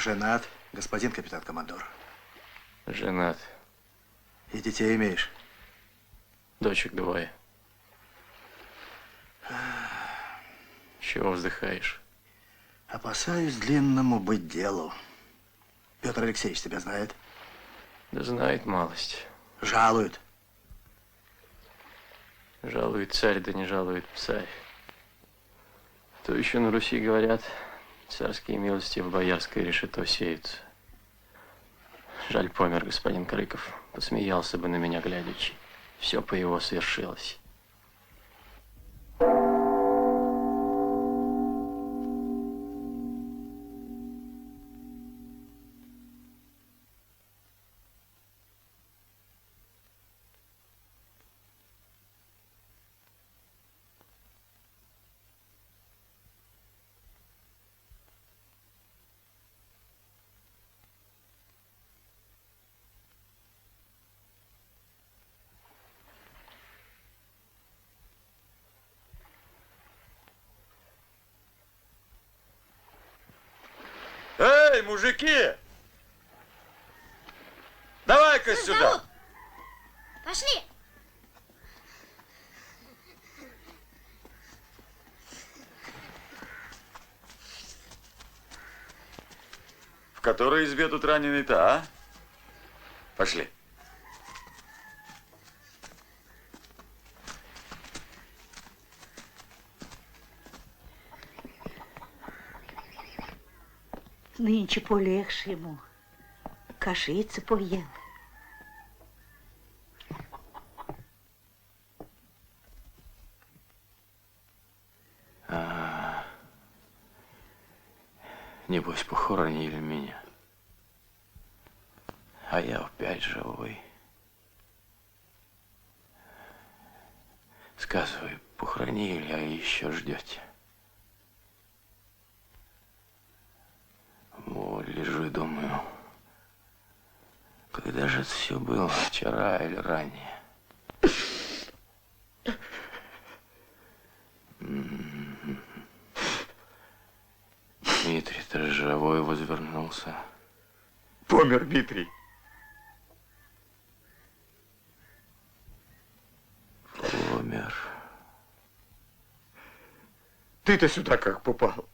Женат, господин капитан-командор. Женат. И детей имеешь? Дочек двое. Чего вздыхаешь? Опасаюсь длинному быть делу. Петр Алексеевич тебя знает? Да знает малость. Жалует. Жалует царь, да не жалует царь. То еще на Руси говорят, царские милости в боярское решето сеются. Жаль, помер господин Крыков. Посмеялся бы на меня глядячи. Все по его свершилось. Эй, мужики! Давай-ка сюда! Зовут. Пошли! В которой избе тут раненый-то, а? Пошли. Нынче полегше йому. Кашиці поїв. Небось, похоронили меня. А я опять живой. Сказывай, похоронили, а еще ждете. Вот лежу и думаю, когда же это все было, вчера или ранее? Дмитрий-то живой возвернулся. Помер Дмитрий. Помер. Ты-то сюда как попал?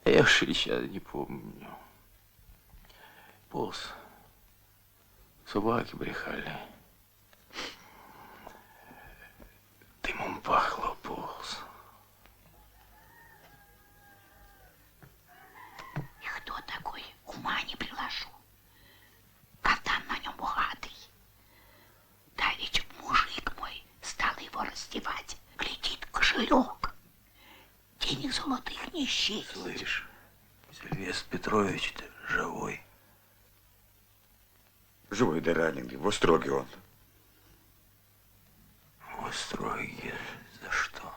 Я уж сейчас не помню. Полз. Собаки брехали. Дымом пахло, полз. И кто такой, ума не приложу. Кафтан на нем богатый. Давеча мужик мой стал его раздевать. Глядит, кошелек. Денег золотых не счесть. Слышь, Сильвестр Петрович-то живой. Живой да раненый, в Остроге он. В Остроге за что?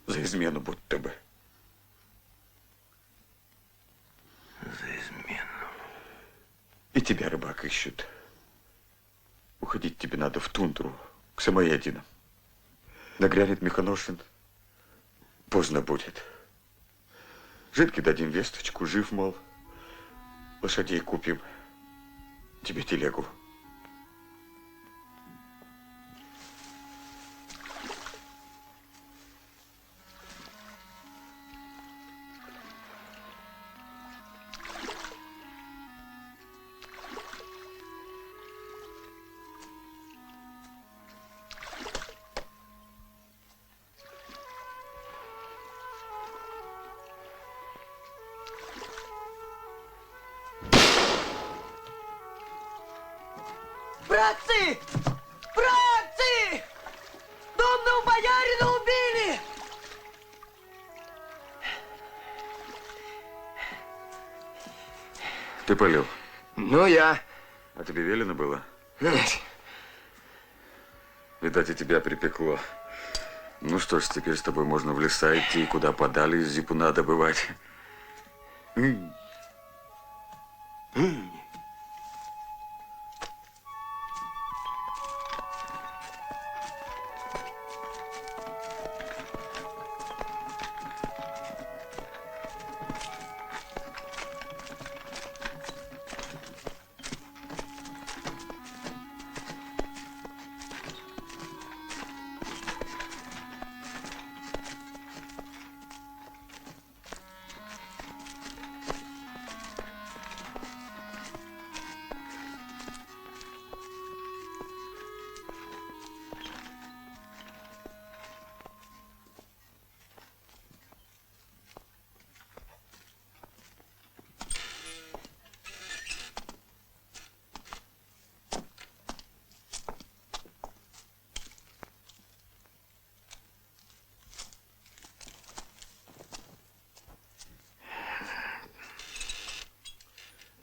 За измену будто бы. За измену. И тебя, рыбак, ищут. Уходить тебе надо в тундру, к Самоединам. Нагрянет Миханошин, поздно будет. Жидке дадим весточку, жив, мол. Лошадей купим. Тебе телегу. Братцы! Братцы! Домного боярина убили! Ты полил? Ну, я. А тебе велено было? Видать, и тебя припекло. Ну что ж, теперь с тобой можно в леса идти, куда подали, зипуна добывать.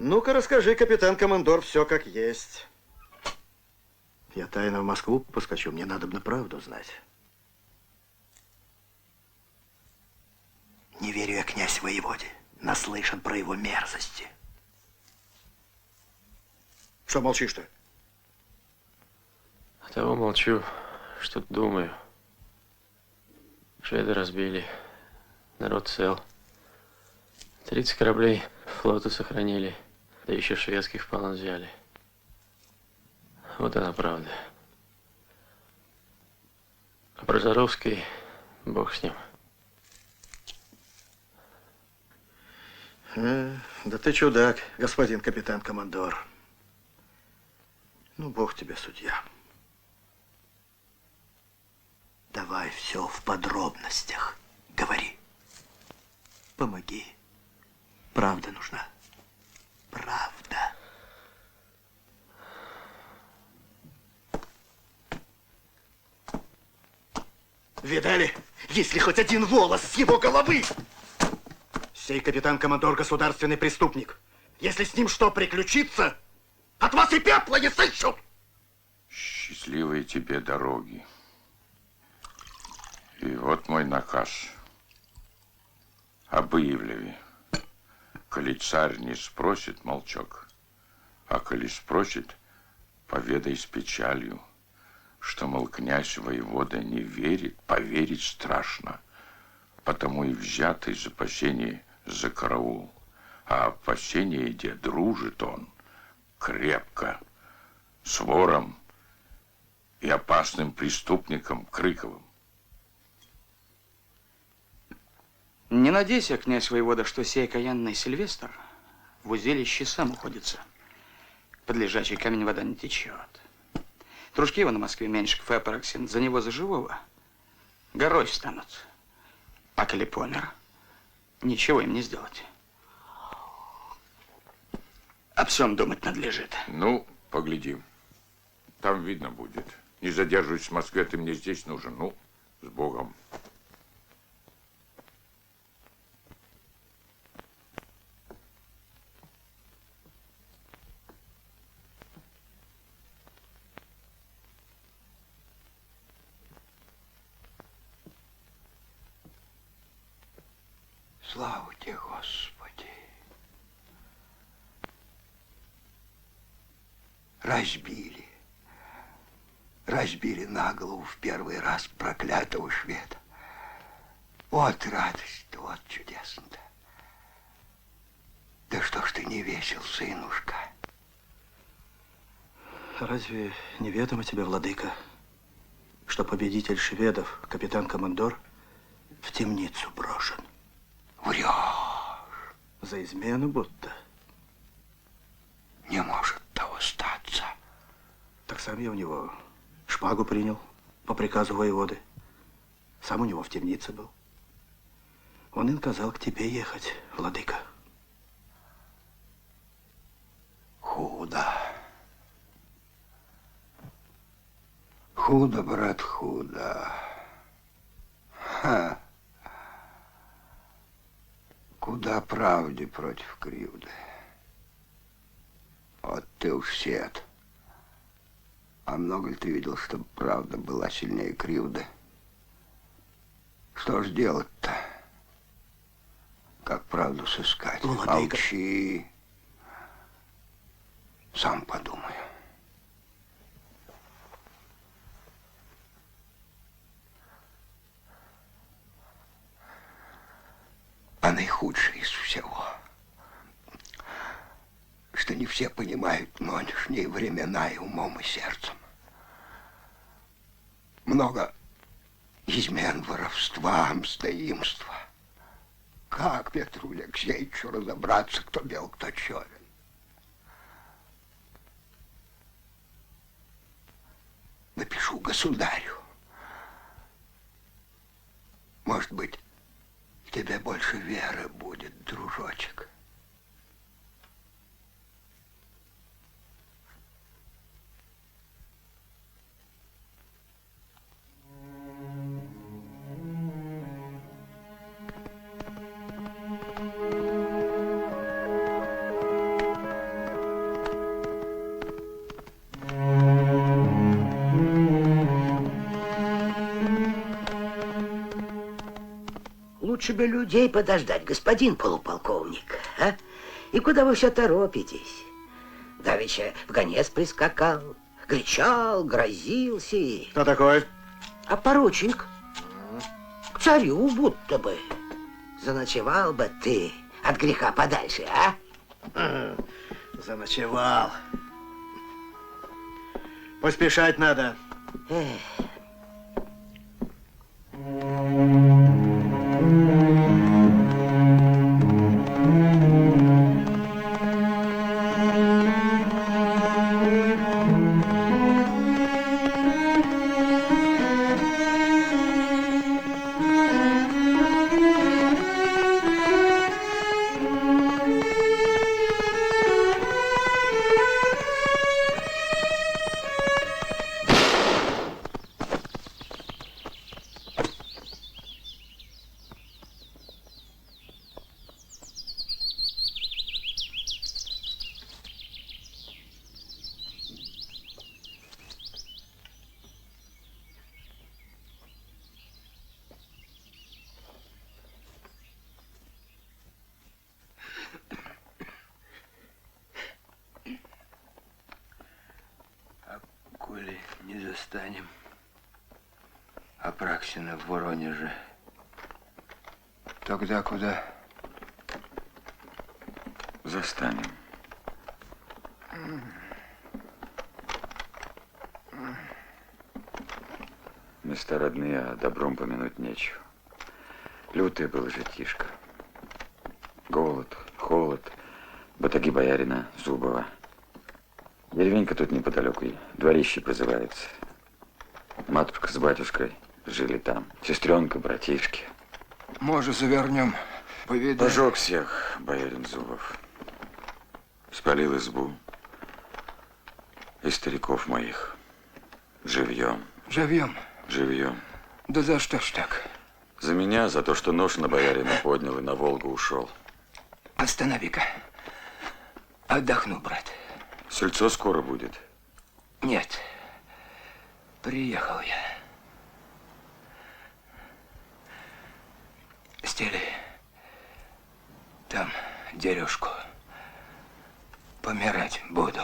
Ну-ка расскажи, капитан-командор, все как есть. Я тайно в Москву поскочу, мне надо бы правду знать. Не верю я, князь воеводе. Наслышан про его мерзости. Что молчишь-то? От того молчу, что думаю. Шведы разбили. Народ цел. 30 кораблей флота сохранили. Да еще шведских в полон взяли. Вот она правда. А про Заровский, бог с ним. Да ты чудак, господин капитан-командор. Ну, бог тебе судья. Давай все в подробностях. Говори. Помоги. Правда нужна. Правда. Видали? Если хоть один волос с его головы! Сей капитан-командор государственный преступник. Если с ним что приключится, от вас и пепла не сыщут! Счастливой тебе дороги. И вот мой наказ об Ивлеве. Коли царь не спросит, молчок, а коли спросит, поведай с печалью, что, мол, князь воевода не верит, поверить страшно, потому и взятый за опасение за караул. А опасение, где дружит он крепко с вором и опасным преступником Крыковым. Не надейся, князь воевода, что сей окаянный Сильвестр в узилище сам уходится. Под лежачий камень вода не течет. Дружки его на Москве, Меньшиков и Апараксин, за него за живого горой встанут. А коли помер, ничего им не сделать. Об всем думать надлежит. Ну, поглядим. Там видно будет. Не задерживайся в Москве, ты мне здесь нужен. Ну, с Богом. Слава тебе, Господи. Разбили. Разбили на голову в первый раз проклятого шведа. Вот радость, вот чудесно-то. Да что ж ты не весел, сынушка? Разве неведомо тебе, владыка, что победитель шведов, капитан-командор, в темницу брошен? Врешь. За измену будто. Не может того статься. Так сам я у него шпагу принял по приказу воеводы. Сам у него в темнице был. Он и наказал к тебе ехать, владыка. Худо. Худо, брат, худо. Ха. Куда правде против кривды? Вот ты уж сед. А много ли ты видел, чтобы правда была сильнее кривды? Что ж делать-то? Как правду сыскать? Владыка. Молчи. Сам подумаю. А наихудшее из всего, что не все понимают нынешние времена и умом, и сердцем. Много измен, воровства, мстоимства. Как Петру Алексеевичу разобраться, кто бел, кто черен? Напишу государю. Может быть, тебе больше веры будет, дружочек. лучше бы людей подождать, господин полуполковник, а? И куда вы все торопитесь? Давеча в гонец прискакал, кричал, грозился. Кто такой? А поручик к царю будто бы. Заночевал бы ты от греха подальше, а? Заночевал. Поспешать надо. Эх. Коли не застанем Апраксина в Воронеже, тогда куда? Застанем. Места родные, а добром помянуть нечего. Лютый был житишка. Голод, холод, батаги боярина Зубова. Деревенька тут неподалеку, дворище прозывается. Матушка с батюшкой жили там. Сестренка, братишки. Может, завернем, повидаем. Пожег всех боярин Зубов. Спалил избу. И стариков моих. Живьем. Живьем? Живьем. Да за что ж так? За меня, за то, что нож на боярина поднял и на Волгу ушел. Останови-ка. Отдохну, брат. Сельцо скоро будет. Нет. Приехал я. Стели. Там дерюшку. Помирать буду.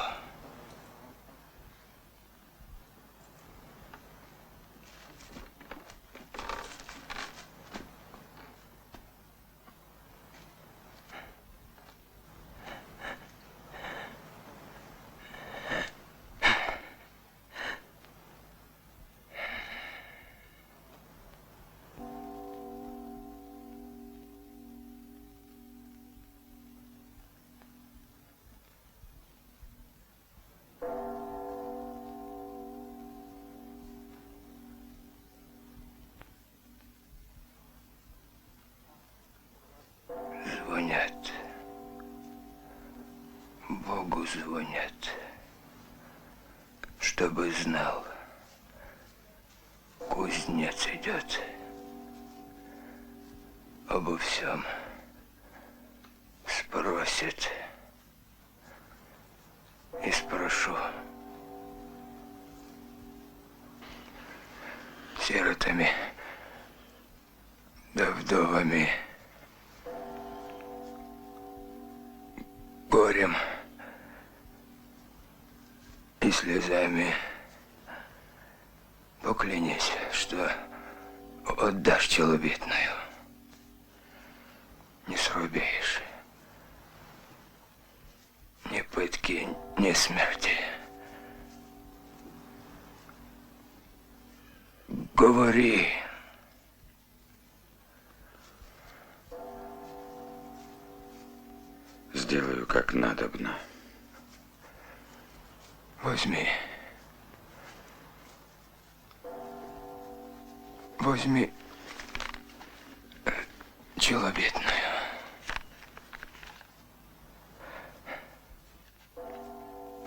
Звонят. Богу звонят. Чтобы знал. Кузнец идет. Обо всем спросит. И спрошу. Сиротами да вдовами. Горем и слезами поклянись, что отдашь челобитную. Не срубеешь. Ни пытки, ни смерти. Говори. Сделаю, как надобно. Возьми. Возьми челобитную.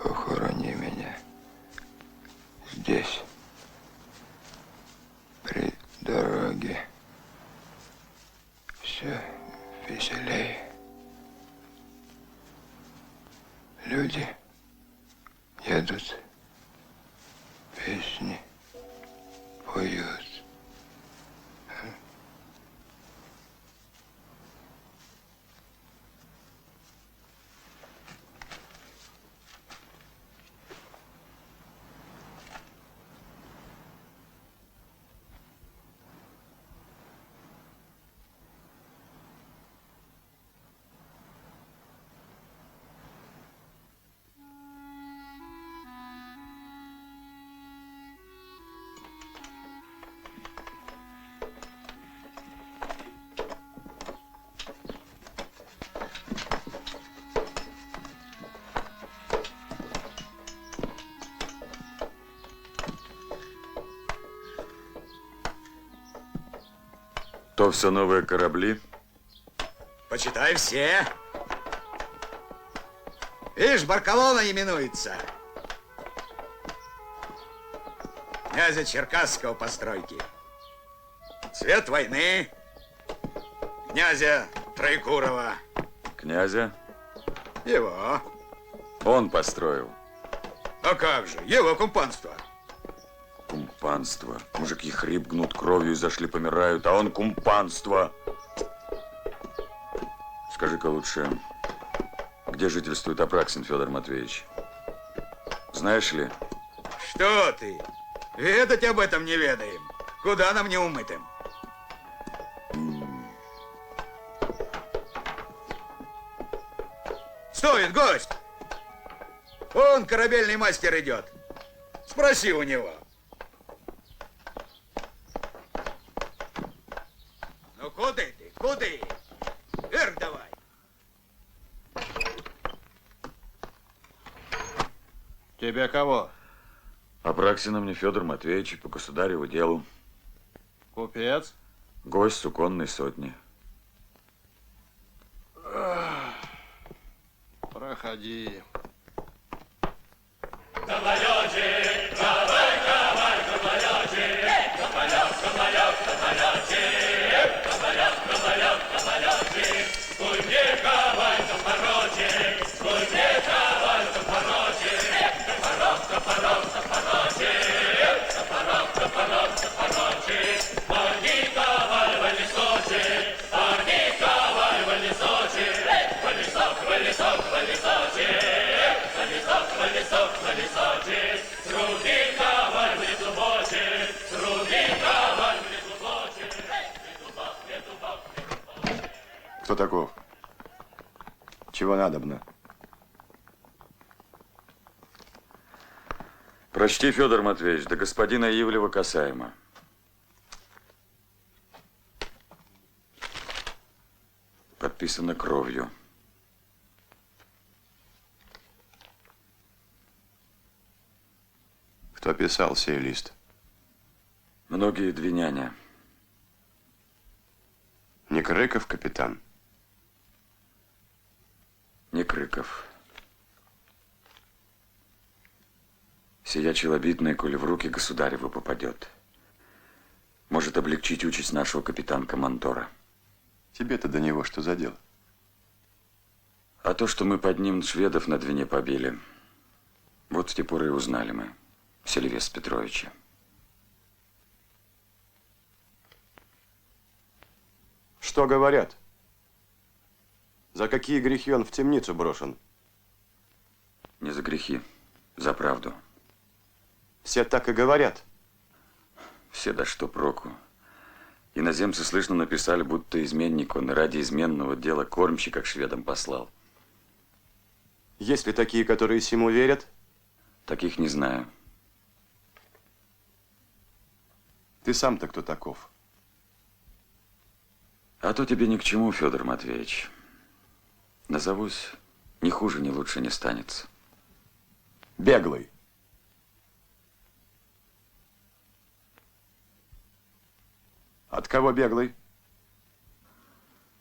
Похорони меня здесь, при дороге. Все веселей. Люди едут, песни поют. Что, все новые корабли? Почитай все. Видишь, Баркалона именуется. Князя Черкасского постройки. Цвет войны. Князя Троекурова. Князя? Его. Он построил. А как же, его кумпанство. Кумпанство. Мужики хрип гнут кровью и зашли помирают, а он кумпанство. Скажи-ка лучше, где жительствует Апраксин Федор Матвеевич? Знаешь ли? Что ты? Ведать об этом не ведаем. Куда нам не умытым? Стоит, гость! Он, корабельный мастер, идет. Спроси у него. Ну, куда ты? Куда? Вверх давай. Тебя кого? Апраксина мне Федор Матвеевич по государеву делу. Купец? Гость суконной сотни. Проходи. Кто таков? Чего надобно? Прочти, Федор Матвеевич, до господина Ивлева касаемо. Подписано кровью. Кто писал сей лист? Многие двиняне. Не Крыков, капитан? Не Крыков. Сия челобитная, коли в руки государеву попадет, может облегчить участь нашего капитан-командора. Тебе-то до него что за дело? А то, что мы под ним шведов на Двине побили, вот в те поры и узнали мы Сильвестра Петровича. Что говорят? За какие грехи он в темницу брошен? Не за грехи, за правду. Все так и говорят. Все, да что проку. Иноземцы, слышно, написали, будто изменник он и ради изменного дела кормщика к шведам послал. Есть ли такие, которые сему верят? Таких не знаю. Ты сам-то кто таков? А то тебе ни к чему, Федор Матвеевич. Назовусь, ни хуже, ни лучше не станется. Беглый. От кого беглый?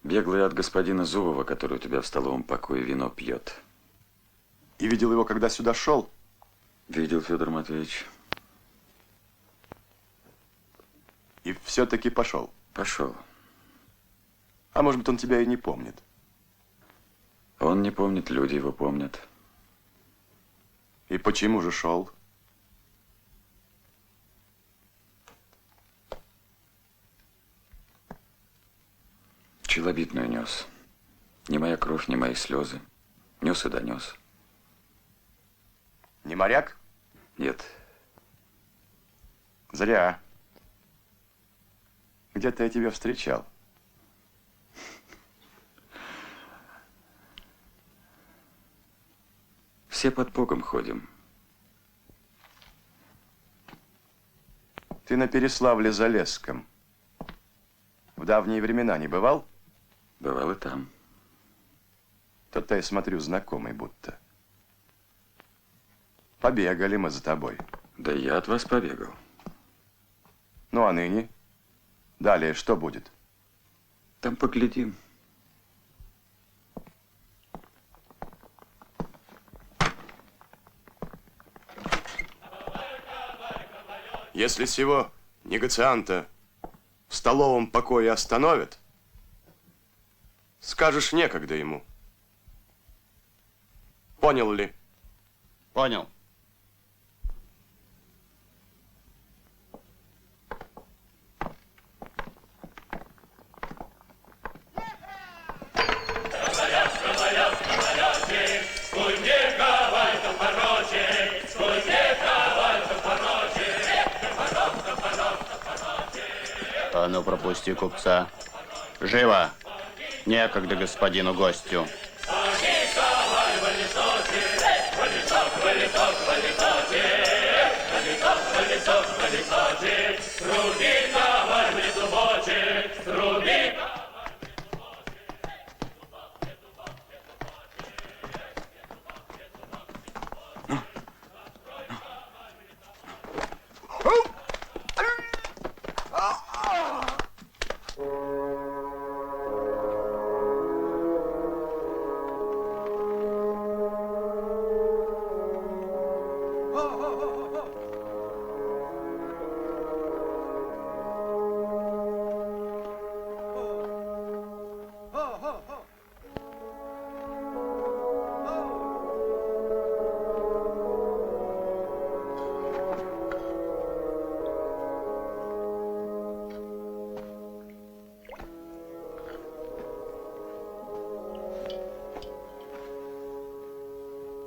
Беглый от господина Зубова, который у тебя в столовом покое вино пьет. И видел его, когда сюда шел? Видел, Федор Матвеевич. И все-таки пошел? Пошел. А может быть, он тебя и не помнит? Он не помнит, люди его помнят. И почему же шел? Челобитную нес. Ни моя кровь, ни мои слезы. Нес и донес. Не моряк? Нет. Зря. Где-то я тебя встречал. Все под боком ходим. Ты на Переславле-Залесском в давние времена не бывал? Бывал и там. То-то я смотрю, знакомый будто. Побегали мы за тобой. Да я от вас побегал. Ну, а ныне? Далее что будет? Там поглядим. Если сего негацианта в столовом покое остановят, скажешь, некогда ему. Понял ли? Понял. А ну, пропусти купца. Живо! Некогда господину гостю.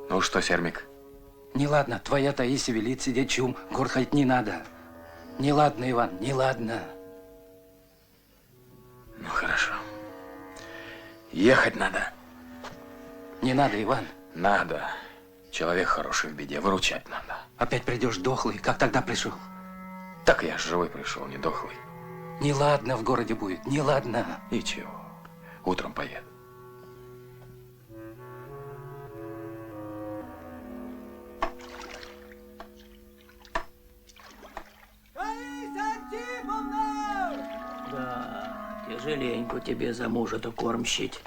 Ну что, Сермик? Неладно, твоя Таисия велит сидеть чум, гор ходить не надо. Неладно, Иван, неладно. Ну, хорошо. Ехать надо. Не надо, Иван. Надо. Человек хороший в беде, выручать надо. Опять придешь дохлый, как тогда пришел. Так я ж живой пришел, не дохлый. Неладно в городе будет, неладно. Ничего, утром поеду. Да, тяжеленько тебе за мужа-то кормщить.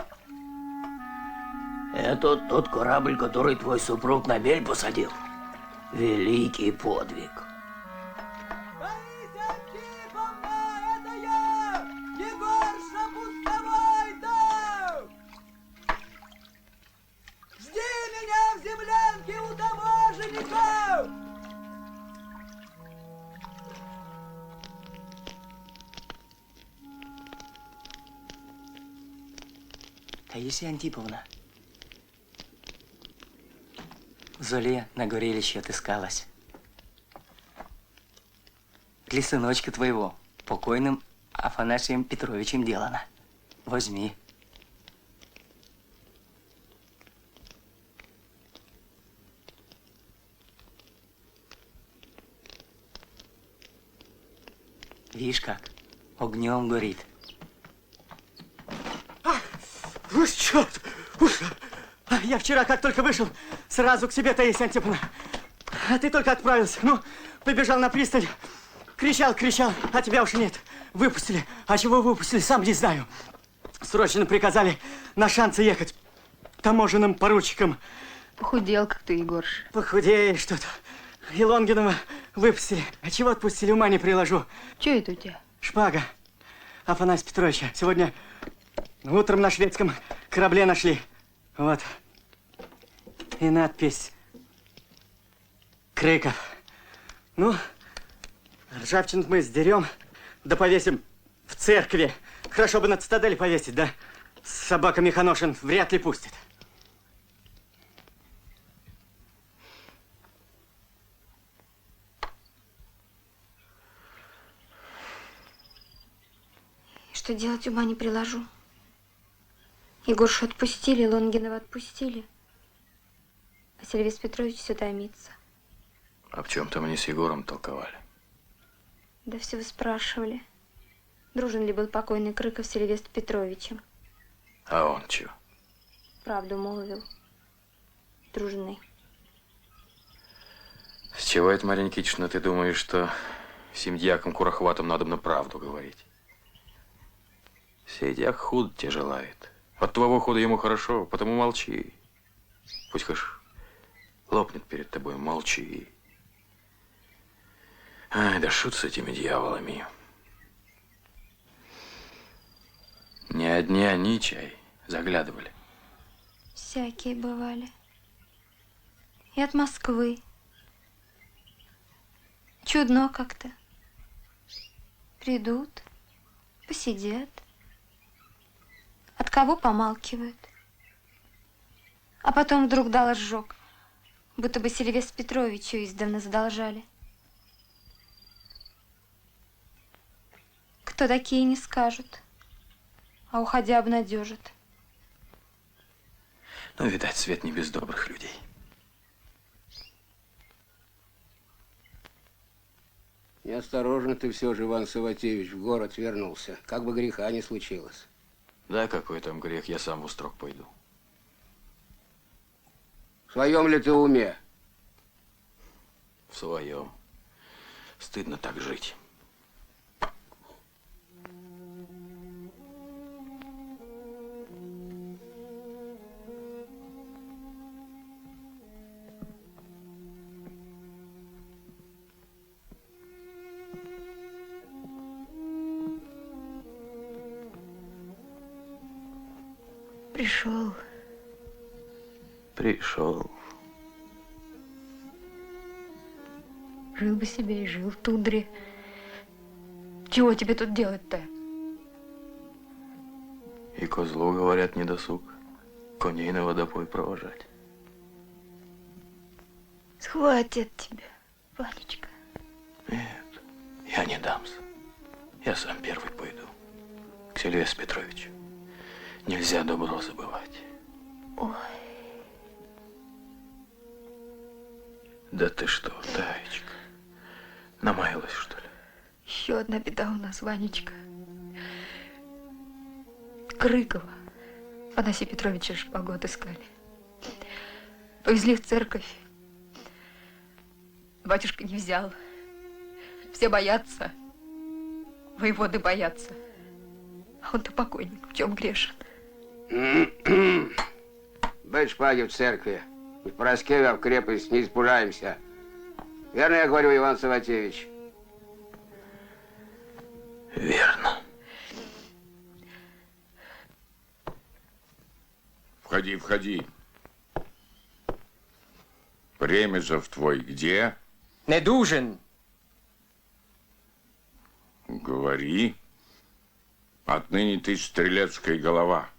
Это тот корабль, который твой супруг на мель посадил. Великий подвиг. Жди меня в землянке у таможенников! Таисия Антиповна. В Золе на горелище отыскалась. Для сыночка твоего, покойным Афанасием Петровичем делано. Возьми. Видишь как? Огнем горит. Уж черт! Уж! Я вчера, как только вышел, сразу к себе, Таисия Антиповна. А ты только отправился. Ну, побежал на пристань. Кричал, а тебя уж нет. Выпустили. А чего выпустили, сам не знаю. Срочно приказали на шансы ехать. Таможенным поручиком. Похудел, как ты, Егорш. Похудеешь что-то. И Лонгинова выпустили. А чего отпустили, ума не приложу. Что это у тебя? Шпага Афанасия Петровича. Сегодня утром на шведском корабле нашли. Вот. И надпись Крыков. Ну, ржавчину мы сдерем, да повесим в церкви. Хорошо бы на цитадели повесить, да? Собака Механошин вряд ли пустит. Что делать, ума не приложу. Егоршу отпустили, Лонгинова отпустили. А Сильвестр Петрович все томится. А в чем-то мы не с Егором толковали. Да все вы спрашивали, дружен ли был покойный Крыков с Сильвестром Петровичем. А он чего? Правду молвил. Дружный. С чего это, Марья Никитична, ты думаешь, что сим дьякам Курохватам надо на правду говорить? Сейдяк худ тебе желает. От твоего хода ему хорошо, потому молчи. Пусть хоть лопнет перед тобой, молчи. Ай, да шут с этими дьяволами. Не одни они, чай, заглядывали. Всякие бывали. И от Москвы. Чудно как-то. Придут, посидят. От кого помалкивают. А потом вдруг дал разжог, будто бы Сильвестру Петровичу издавна задолжали. Кто такие, не скажут, а уходя обнадежат. Ну, видать, свет не без добрых людей. Неосторожно ты все же, Иван Саватеевич, в город вернулся. Как бы греха не случилось. Да какой там грех, я сам в устрок пойду. В своем ли ты уме? В своем. Стыдно так жить. Пришел. Пришел. Жил бы себе и жил в тундре. Чего тебе тут делать-то? И козлу, говорят, не досуг. Коней на водопой провожать. Схватят тебя, Ванечка. Нет, я не дамся. Я сам первый пойду. К Сильвестру Петровичу. Нельзя добро забывать. Ой. Да ты что, Таечка, намаялась, что ли? Еще одна беда у нас, Ванечка. Крыкова. Панасия Петровича шпагу отыскали. Повезли в церковь. Батюшка не взял. Все боятся. Воеводы боятся. А он-то покойник, в чем грешен? Быть шпаги в церкви. И в Пороскеве, а в крепость не испужаемся. Верно я говорю, Иван Саватеевич? Верно. Входи, входи. Премезов твой где? Недужен. Говори. Отныне ты стрелецкая голова.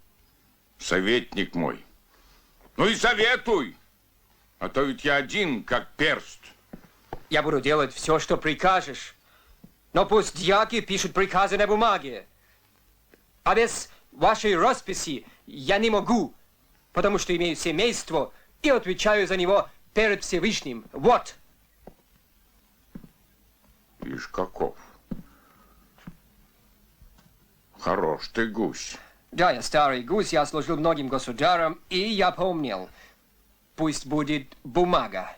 Советник мой. Ну и советуй. А то ведь я один, как перст. Я буду делать все, что прикажешь. Но пусть дьяки пишут приказы на бумаге. А без вашей росписи я не могу, потому что имею семейство и отвечаю за него перед Всевышним. Вот. Ишь каков. Хорош ты гусь. Да, я старый гусь, я служил многим государям, и я помнил. Пусть будет бумага.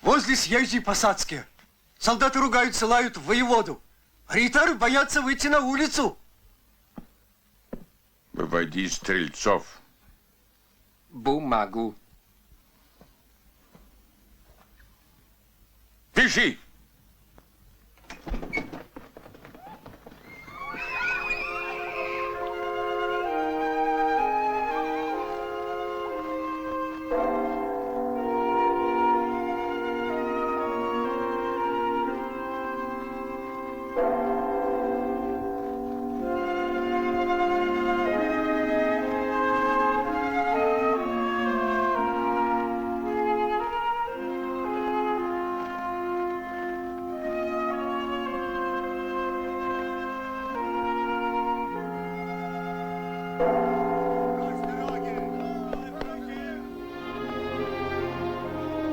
Возле съезжей посадские. Солдаты ругаются, лают воеводу. Ритары боятся выйти на улицу. Выводи стрельцов. Бумагу. Пиши!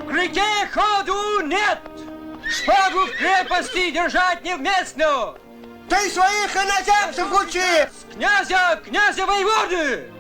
К реке ходу нет! Шпагу в крепости держать невместно! Ты своих иноземцев учи! Князя воеводы!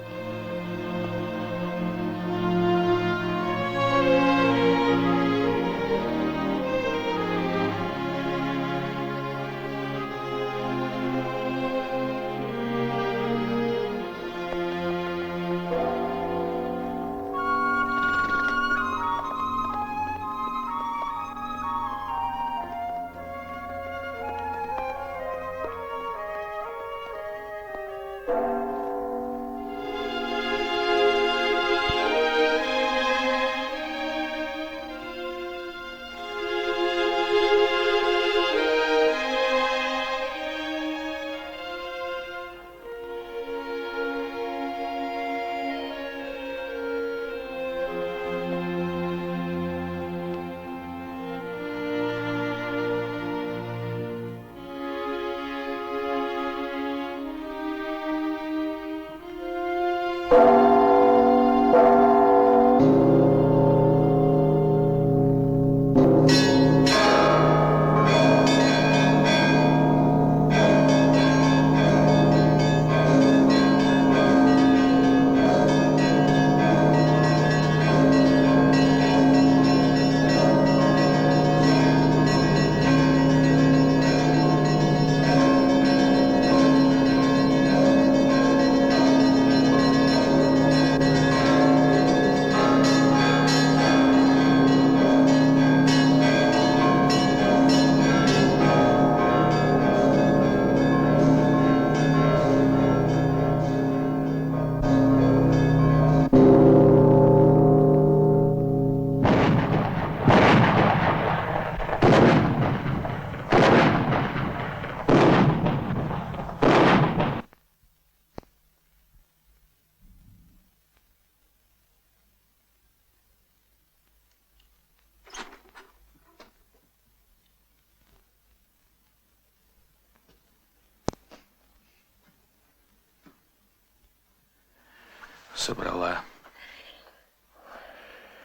Собрала.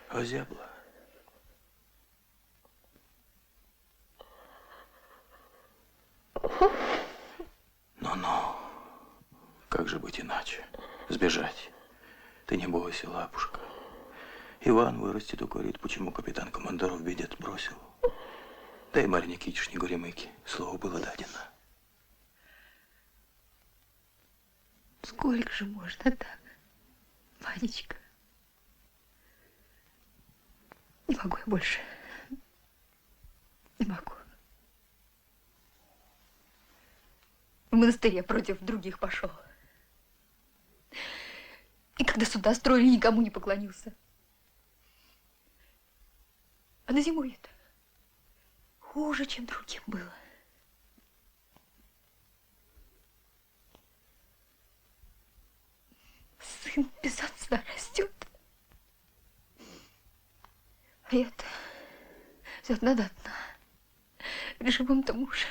Озябла. Ну-ну. Как же быть иначе? Сбежать. Ты не бойся, лапушка. Иван вырастет, укорит, почему капитан Командоров бедет бросил. Да и Марья Никитич не горемыки. Слово было дадено. Сколько же можно так, Ванечка? Не могу я больше. Не могу. В монастырь я против других пошел. И когда суда строили, никому не поклонился. А на зиму это хуже, чем другим было. Сын без отца растет. А я-то все одна до одна. Режимом-то мужа.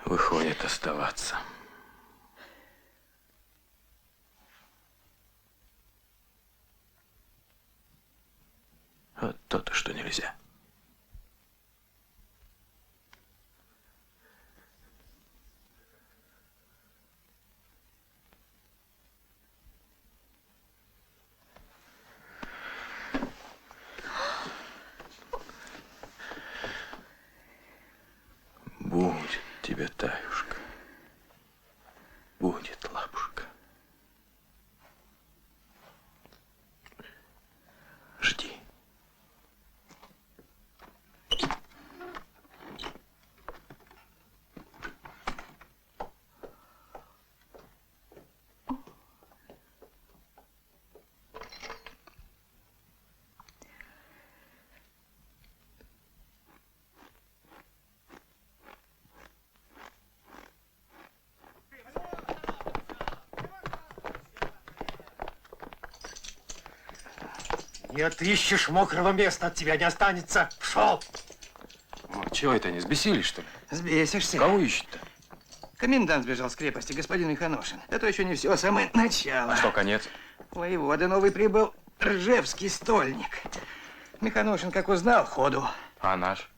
Выходит, оставаться. Вот то-то, что нельзя. Будет тебе, Таюшка. Будет, лапушка. Жди. Не отыщешь мокрого места, от тебя не останется. Пшел! Чего это, они сбесились, что ли? Сбесишься. Кого ищут-то? Комендант сбежал с крепости, господин Миханошин. Это еще не все, самое начало. А что, конец? Воевода новый прибыл, Ржевский стольник. Миханошин, как узнал, ходу. А наш?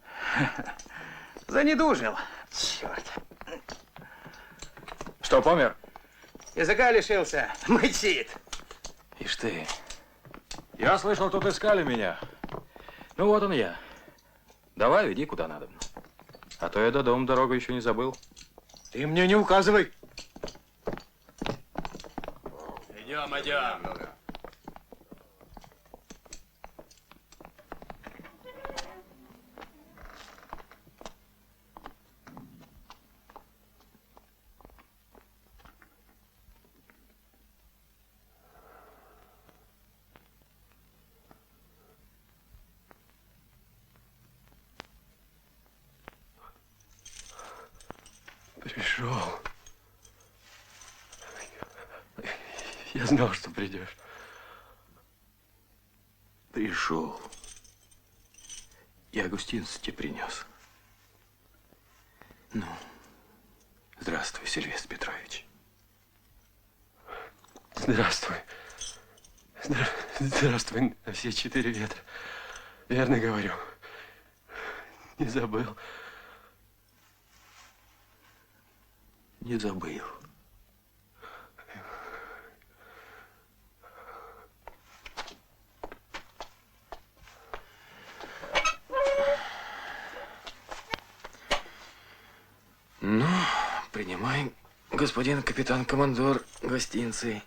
Занедужил. Черт. Что, помер? Языка лишился. Мычит. Ишь ты. Я слышал, тут искали меня. Ну вот он я. Давай, иди куда надо. А то я до дома дорогу еще не забыл. Ты мне не указывай. Идем, идем. Пришел. Я знал, что придешь. Пришел. Я гостинцы тебе принес. Ну, здравствуй, Сильвестр Петрович. Здравствуй. Здравствуй на все 4 ветра. Верно говорю. Не забыл. Не забыл. Ну, принимай, господин капитан-командор, гостинцы.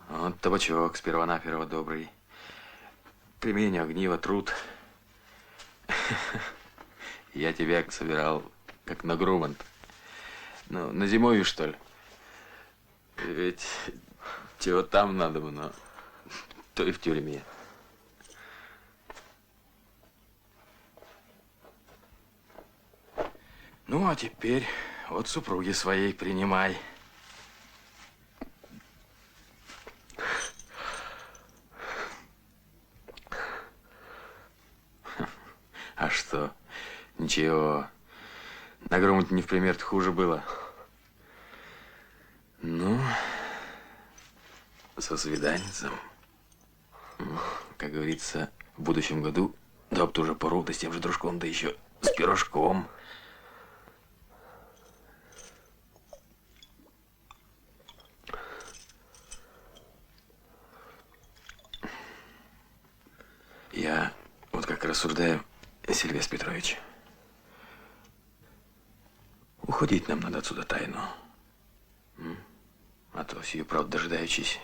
Вот табачок сперва-наперво добрый. Кремень, огниво, труд. Я тебя собирал, как на грумант. Ну, на зимовье, что ли? Ведь чего там надо бы, но то и в тюрьме. Ну, а теперь от супруги своей принимай. А что? Ничего. На груманте не в пример хуже было. Ну, со свиданцем. Как говорится, в будущем году, да об ту же пору, да с тем же дружком, да еще с пирожком. Я вот как рассуждаю, Сильвестр Петрович. Уходить нам надо отсюда тайно. А то сию правду дожидаючись,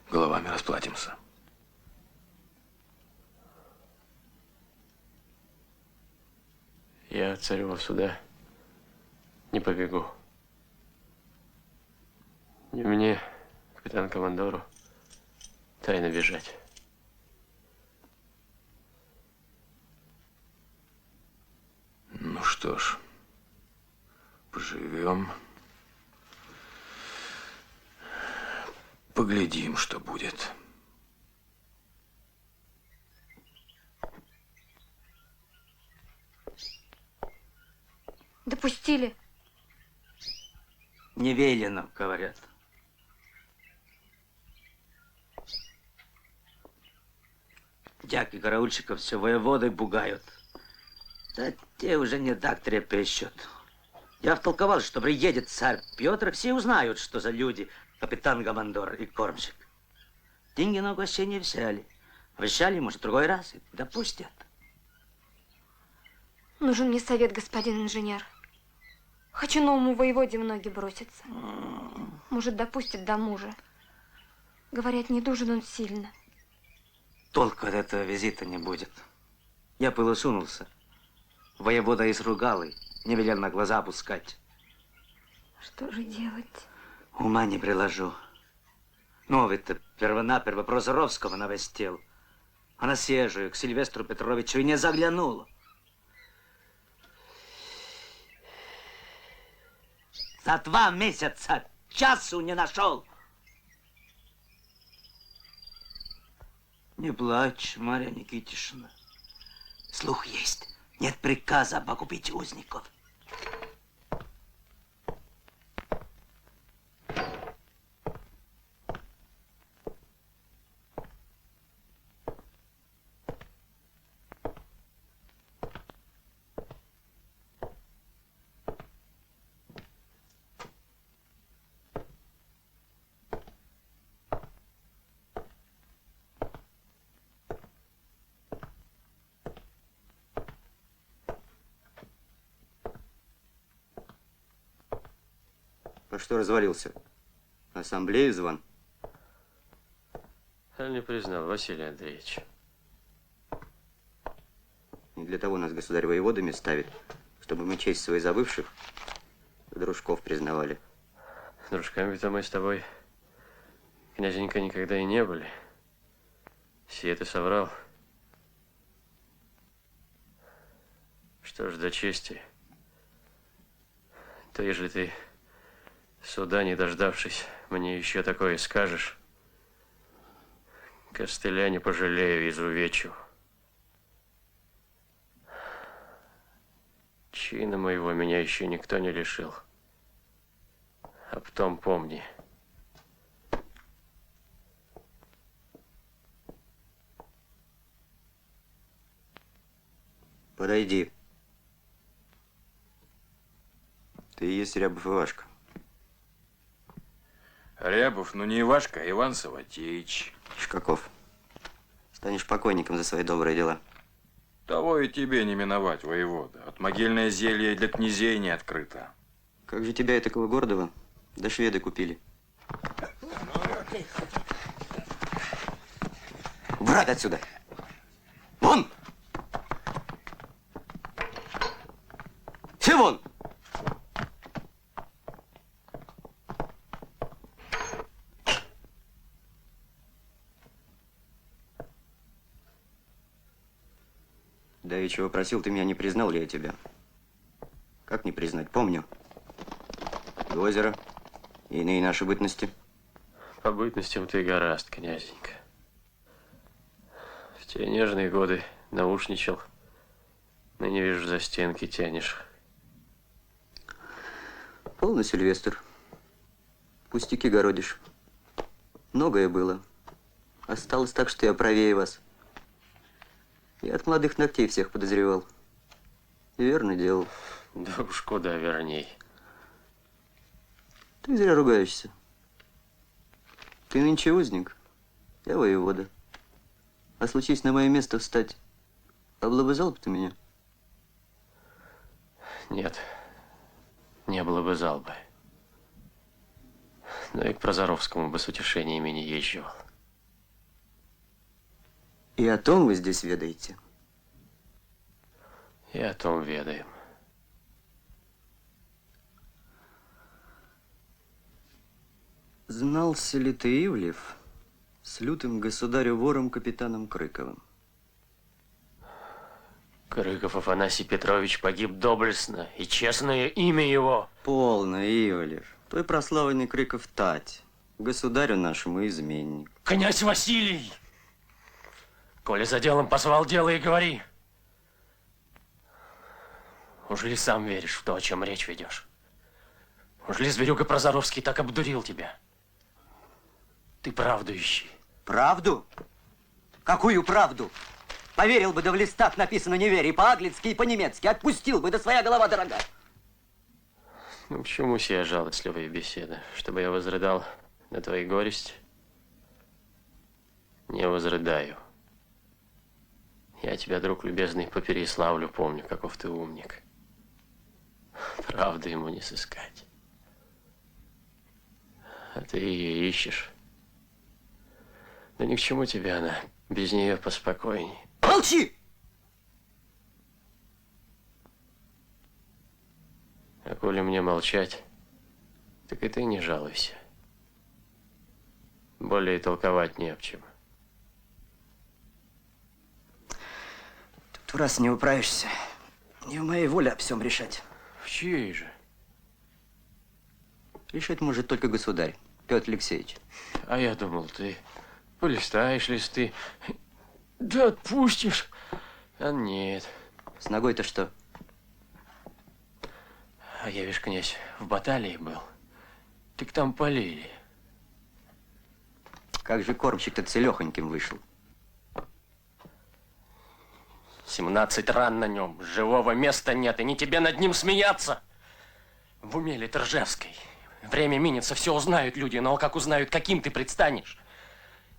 головами расплатимся. Я от царева суда не побегу. Не мне, капитан-командору, тайно бежать. Ну что ж, поживем. Поглядим, что будет. Допустили. Не велено, говорят. Дяки караульщиков все воеводой бугают. Да те уже не так трепещут. Я втолковал, что приедет царь Петр, все узнают, что за люди капитан-командор и кормщик. Деньги на угощение взяли. Обещали, может, в другой раз и допустят. Нужен мне совет, господин инженер. Хочу новому воеводе в ноги броситься. Может, допустит до мужа. Говорят, не дужен он сильно. Толку от этого визита не будет. Я было сунулся. Воевода изругал и не велел на глаза опускать. Что же делать? Ума не приложу. Новый-то первонаперво Прозоровского навестил. А на свежую к Сильвестру Петровичу и не заглянул. За 2 месяца часу не нашел. Не плачь, Марья Никитишна. Слух есть. Нет приказа погубить узников. А что развалился? Ассамблею зван? Я не признал, Василий Андреевич. Не для того нас государь воеводами ставит, чтобы мы честь своих забывших дружков признавали. Дружками-то мы с тобой, князенька, никогда и не были. Сие ты соврал. Что ж, до чести. То ежели ты, суда не дождавшись, мне еще такое скажешь, костыля не пожалею, изувечу. Чина моего меня еще никто не лишил. А потом помни. Подойди. Ты и есть Рябов Ивашка. Рябов, ну не Ивашка, а Иван Саватеич. Шкаков. Станешь покойником за свои добрые дела. Того и тебе не миновать, воевода. От могильное зелье для князей не открыто. Как же тебя и такого гордого да шведы купили? Брат отсюда! Вон! Все вон! Да и чего просил ты меня, не признал ли я тебя? Как не признать? Помню. И озеро, и иные наши бытности. По бытностям ты гораст, князенька. В те нежные годы наушничал, ныне вижу, за стенки тянешь. Полно, Сильвестр. Пустяки городишь. Многое было. Осталось так, что я правее вас. Я от молодых ногтей всех подозревал. И верно делал. Да уж куда верней. Ты зря ругаешься. Ты нынче узник, я воевода. А случись на мое место встать, облобызал бы ты меня? Нет, не облобызал бы. Но и к Прозоровскому бы с утешениями не езживал. И о том вы здесь ведаете? И о том ведаем. Знался ли ты, Ивлев, с лютым государю-вором капитаном Крыковым? Крыков Афанасий Петрович погиб доблестно, и честное имя его. Полно, Ивлев. Твой прославленный Крыков тать, государю нашему изменник. Князь Василий! Коли за делом позвал, дело и говори. Уж ли сам веришь в то, о чем речь ведешь? Уж ли зверюга Прозоровский так обдурил тебя? Ты правду ищи. Правду? Какую правду? Поверил бы, да в листах написано «не верь», и по-аглицки, и по-немецки. Отпустил бы, да своя голова дорога. Ну, к чему сия жалостливая беседа? Чтобы я возрыдал на твои горести? Не возрыдаю. Я тебя, друг любезный, по Переяславлю помню, каков ты умник. Правду ему не сыскать. А ты ее ищешь. Да ни к чему тебе она, без нее поспокойней. Молчи! А коли мне молчать, так и ты не жалуйся. Более толковать не об чем. Тут раз не управишься, не в моей воле об всем решать. В чьей же? Решать может только государь, Петр Алексеевич. А я думал, ты полистаешь листы, да отпустишь. А нет. С ногой-то что? А я, видишь, князь, в баталии был. Так там полили. Как же кормщик-то целехоньким вышел? 17 ран на нем, живого места нет, и не тебе над ним смеяться. В уме ли ты Ржевской? Время минется, все узнают люди, но как узнают, каким ты предстанешь?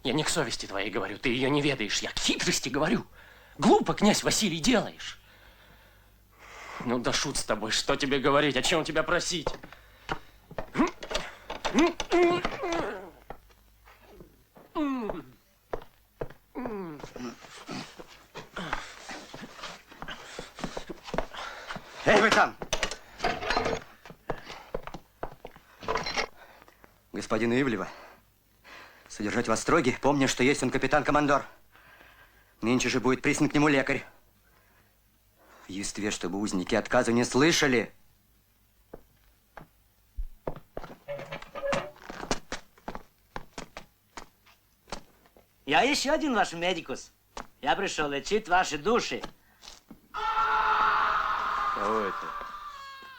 Я не к совести твоей говорю, ты ее не ведаешь, я к хитрости говорю. Глупо, князь Василий, делаешь. Ну да шут с тобой, что тебе говорить, о чем тебя просить? Эй, вы там! Господина Ивлева, содержать вас строги, помня, что есть он капитан-командор. Нынче же будет прислан к нему лекарь. В естве, чтобы узники отказа не слышали. Я еще один ваш медикус. Я пришел лечить ваши души. Кого это?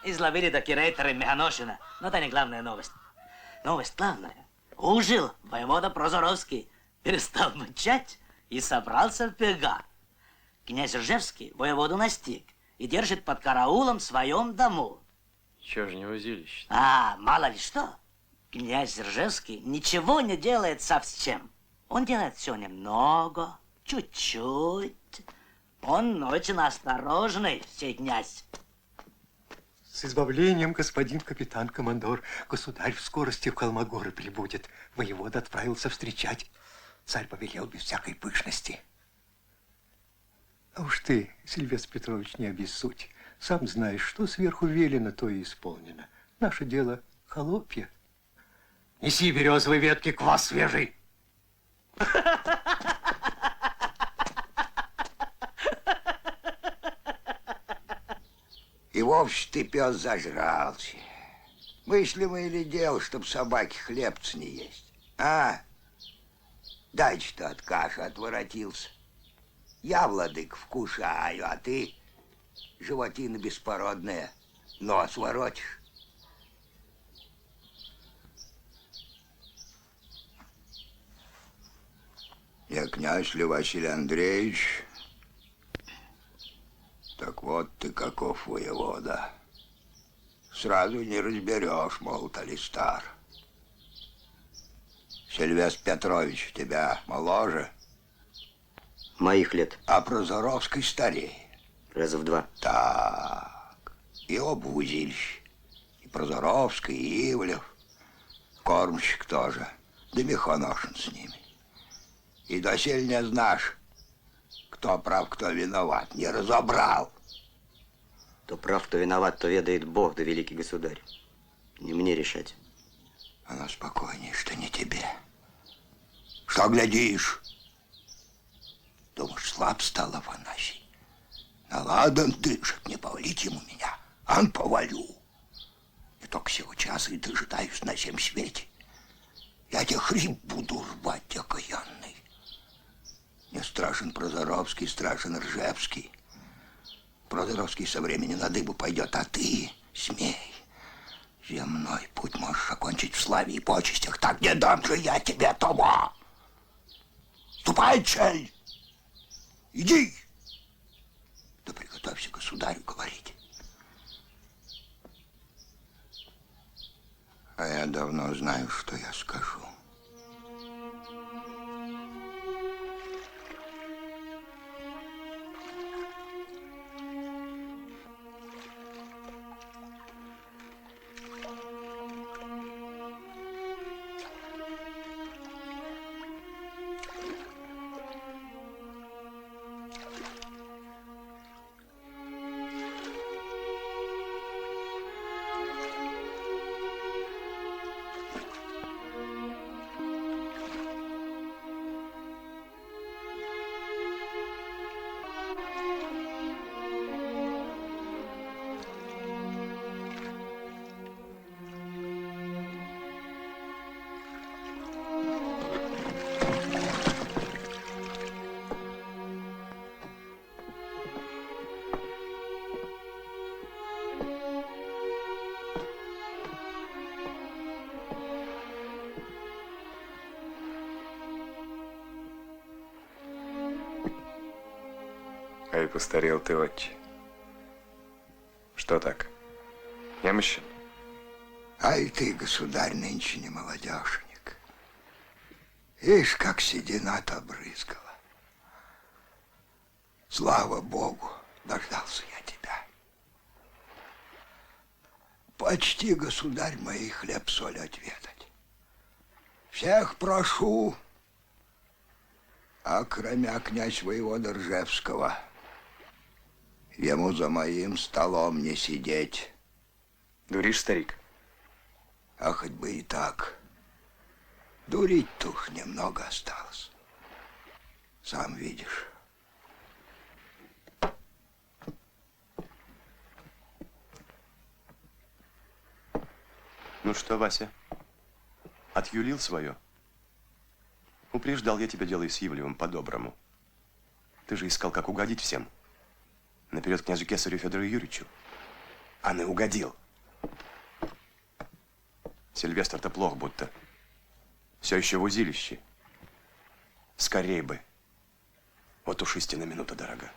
Изловили таки рейтеры Меганошина. Но это не главная новость. Новость главная. Ужил воевода Прозоровский. Перестал мычать и собрался в бега. Князь Ржевский воеводу настиг и держит под караулом в своем дому. Чего же не узилище? Мало ли что. Князь Ржевский ничего не делает совсем. Он делает все немного, чуть-чуть. Он очень осторожный, сей князь. С избавлением, господин капитан-командор. Государь в скорости в Холмогоры прибудет. Воевода отправился встречать. Царь повелел без всякой пышности. А уж ты, Сильвестр Петрович, не обессудь. Сам знаешь, что сверху велено, то и исполнено. Наше дело холопья. Неси березовые ветки, квас свежий. И вовсе ты, пес, зажрался. Мыслимо или дело, чтоб собаке хлебца не есть? А? Дальше-то от каши отворотился. Я, владык, вкушаю, а ты, животина беспородная, нос воротишь. Я князь ли Василий Андреевич? Так вот ты каков воевода. Сразу не разберешь, молод ли стар. Сильвестр Петрович тебя моложе? Моих лет. А Прозоровский старее? Раза в 2. Так. И оба в узилище. И Прозоровский, и Ивлев. Кормщик тоже. Да Мехоношин с ними. И досель не знаешь, кто прав, кто виноват. Не разобрал. Кто прав, кто виноват, то ведает Бог, да великий государь. Не мне решать. Оно спокойнее, что не тебе. Что глядишь? Думаешь, слаб стал Афанасий? Наладан дышит, не повалить ему меня. Ан повалю. Не только сего часа и дожидаюсь на всем свете. Я тебе хрип буду рвать, окаянный. Не страшен Прозоровский, страшен Ржевский. Прозоровский со времени на дыбу пойдет, а ты смей. Земной путь можешь окончить в славе и почестях. Так не дам же я тебе того. Ступай, чель. Иди. Да приготовься государю говорить. А я давно знаю, что я скажу. Ай, постарел ты, отче. Что так? Немощен? Ай ты, государь, нынче не молодежник. Ишь, как седина-то брызгала. Слава Богу, дождался я тебя. Почти, государь, мой хлеб-соль отведать. Всех прошу, а кроме князь воевода Ржевского, ему за моим столом не сидеть. Дуришь, старик? А хоть бы и так. Дурить-то уж немного осталось. Сам видишь. Ну что, Вася, отюлил свое? Упреждал я тебя, делай с Ивлевым по-доброму. Ты же искал, как угодить всем. Наперед князю Кесарю Федору Юрьевичу. А не угодил. Сильвестр-то плох будто. Все еще в узилище. Скорей бы. Вот уж истинная минута дорога.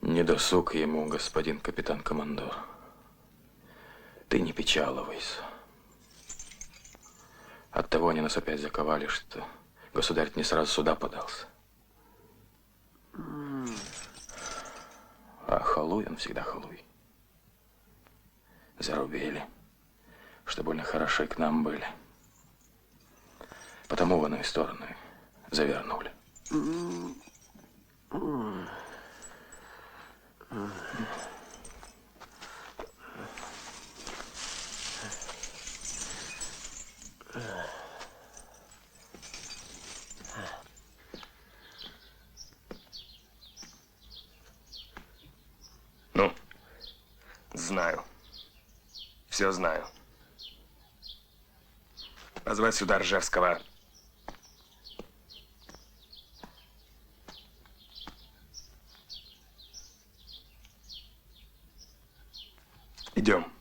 Не досуг ему, господин капитан-командор. Ты не печалуйся. Оттого они нас опять заковали, что государь не сразу сюда подался. А халуй он всегда халуй. Зарубили, что больно хороши к нам были. Потому в иную сторону завернули. Ну, знаю. Все знаю. Позвать сюда Ржевского. Идем.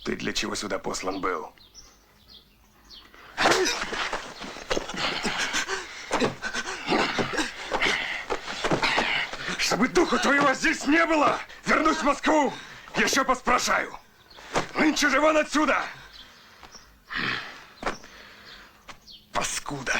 Ты для чего сюда послан был? Чтобы духа твоего здесь не было! Вернусь в Москву! Еще поспрашаю! Нынче же вон отсюда! Паскуда!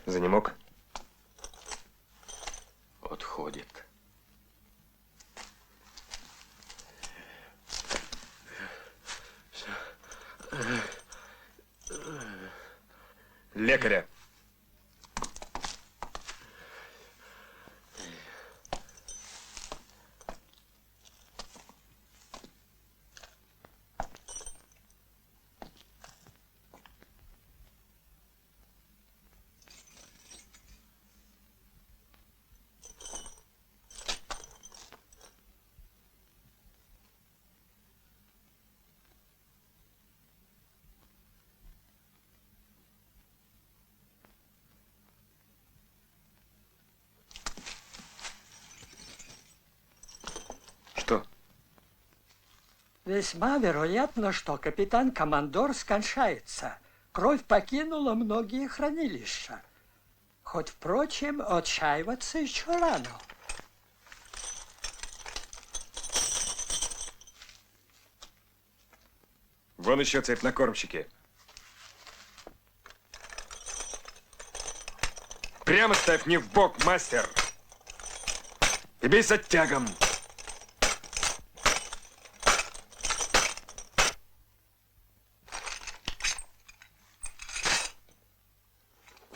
Занемог? Отходит. Лекаря. Что? Весьма вероятно, что капитан-командор скончается. Кровь покинула многие хранилища. Хоть, впрочем, отчаиваться еще рано. Вон еще цепь на кормщике. Прямо ставь не в бок, мастер. И бей с оттягом.